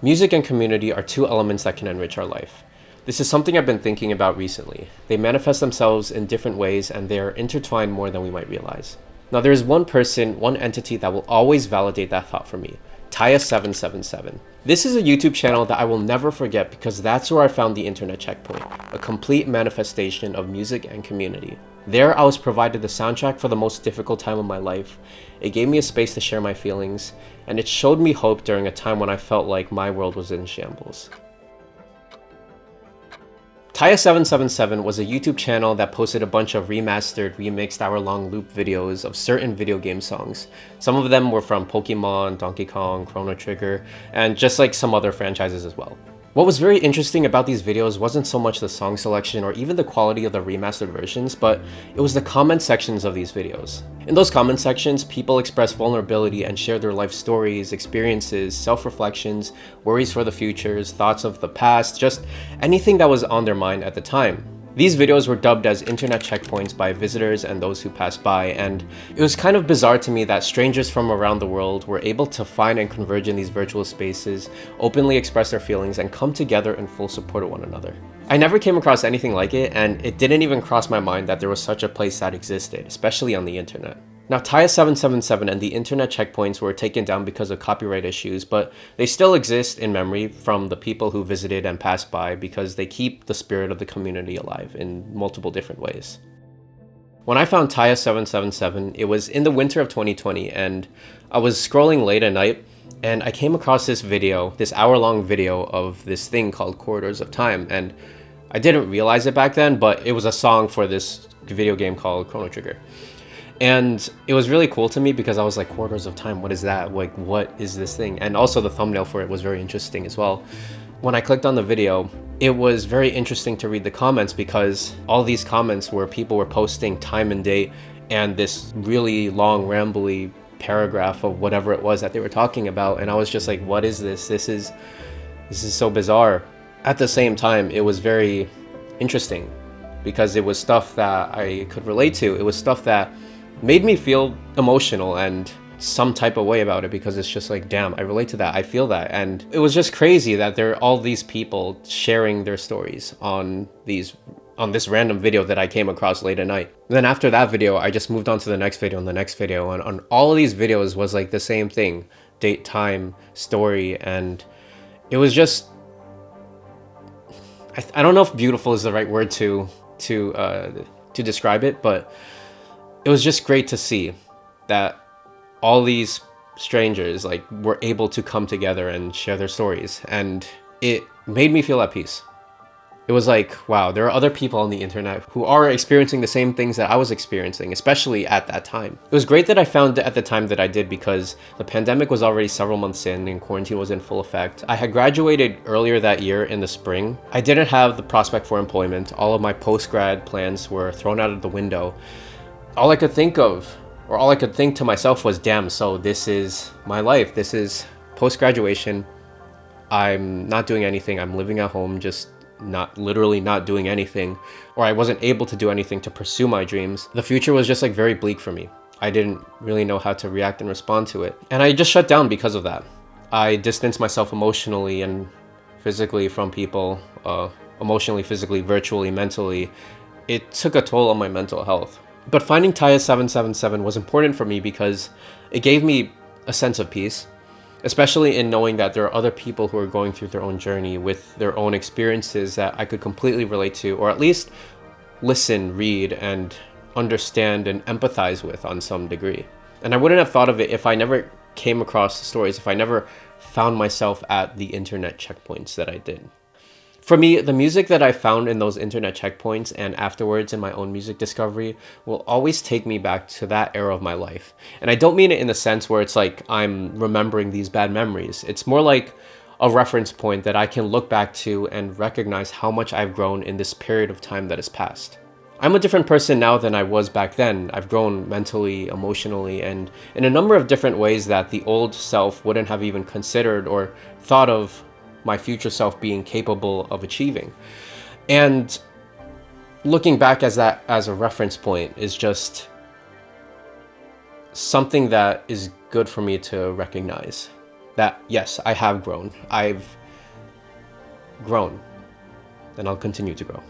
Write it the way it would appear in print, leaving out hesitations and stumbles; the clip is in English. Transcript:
Music and community are two elements that can enrich our life. This is something I've been thinking about recently. They manifest themselves in different ways and they are intertwined more than we might realize. Now there is one person, one entity that will always validate that thought for me. Taya777. This is a YouTube channel that I will never forget because that's where I found the internet checkpoint, a complete manifestation of music and community. There I was provided the soundtrack for the most difficult time of my life. It gave me a space to share my feelings, and it showed me hope during a time when I felt like my world was in shambles. Taya777 was a YouTube channel that posted a bunch of remastered, remixed hour-long loop videos of certain video game songs. Some of them were from Pokemon, Donkey Kong, Chrono Trigger, and just like some other franchises as well. What was very interesting about these videos wasn't so much the song selection or even the quality of the remastered versions, but it was the comment sections of these videos. In those comment sections, people expressed vulnerability and shared their life stories, experiences, self-reflections, worries for the futures, thoughts of the past, just anything that was on their mind at the time. These videos were dubbed as internet checkpoints by visitors and those who passed by, and it was kind of bizarre to me that strangers from around the world were able to find and converge in these virtual spaces, openly express their feelings, and come together in full support of one another. I never came across anything like it, and it didn't even cross my mind that there was such a place that existed, especially on the internet. Now, Taya777 and the internet checkpoints were taken down because of copyright issues, but they still exist in memory from the people who visited and passed by because they keep the spirit of the community alive in multiple different ways. When I found Taya777, it was in the winter of 2020, and I was scrolling late at night, and I came across this video, this hour-long video of this thing called Corridors of Time, and I didn't realize it back then, but it was a song for this video game called Chrono Trigger. And it was really cool to me because I was like, Corridors of Time, what is that? Like, what is this thing? And also the thumbnail for it was very interesting as well. When I clicked on the video, it was very interesting to read the comments because all these comments were people were posting time and date and this really long, rambly paragraph of whatever it was that they were talking about. And I was just like, what is this? This is so bizarre. At the same time, it was very interesting because it was stuff that I could relate to. It was stuff that made me feel emotional and some type of way about it because it's just like, damn, I relate to that. I feel that. And it was just crazy that there are all these people sharing their stories on this random video that I came across late at night. And then after that video, I just moved on to the next video and the next video. And on all of these videos was like the same thing, date, time, story. And it was just, I don't know if beautiful is the right word to describe it, but it was just great to see that all these strangers like were able to come together and share their stories, and it made me feel at peace. It was like, wow, there are other people on the internet who are experiencing the same things that I was experiencing, especially at that time. It was great that I found it at the time that I did because the pandemic was already several months in and quarantine was in full effect. I had graduated earlier that year in the spring. I didn't have the prospect for employment. All of my post-grad plans were thrown out of the window. All I could think of, or all I could think to myself was, damn, so this is my life. This is post-graduation. I'm not doing anything. I'm living at home, just literally not doing anything, or I wasn't able to do anything to pursue my dreams. The future was just like very bleak for me. I didn't really know how to react and respond to it. And I just shut down because of that. I distanced myself emotionally and physically from people, emotionally, physically, virtually, mentally. It took a toll on my mental health. But finding Taya777 was important for me because it gave me a sense of peace, especially in knowing that there are other people who are going through their own journey with their own experiences that I could completely relate to, or at least listen, read, and understand and empathize with on some degree. And I wouldn't have thought of it if I never came across the stories, if I never found myself at the internet checkpoints that I did. For me, the music that I found in those internet checkpoints and afterwards in my own music discovery will always take me back to that era of my life. And I don't mean it in the sense where it's like I'm remembering these bad memories. It's more like a reference point that I can look back to and recognize how much I've grown in this period of time that has passed. I'm a different person now than I was back then. I've grown mentally, emotionally, and in a number of different ways that the old self wouldn't have even considered or thought of my future self being capable of achieving. And looking back as a reference point is just something that is good for me to recognize. that yes, I have grown. I've grown, and I'll continue to grow.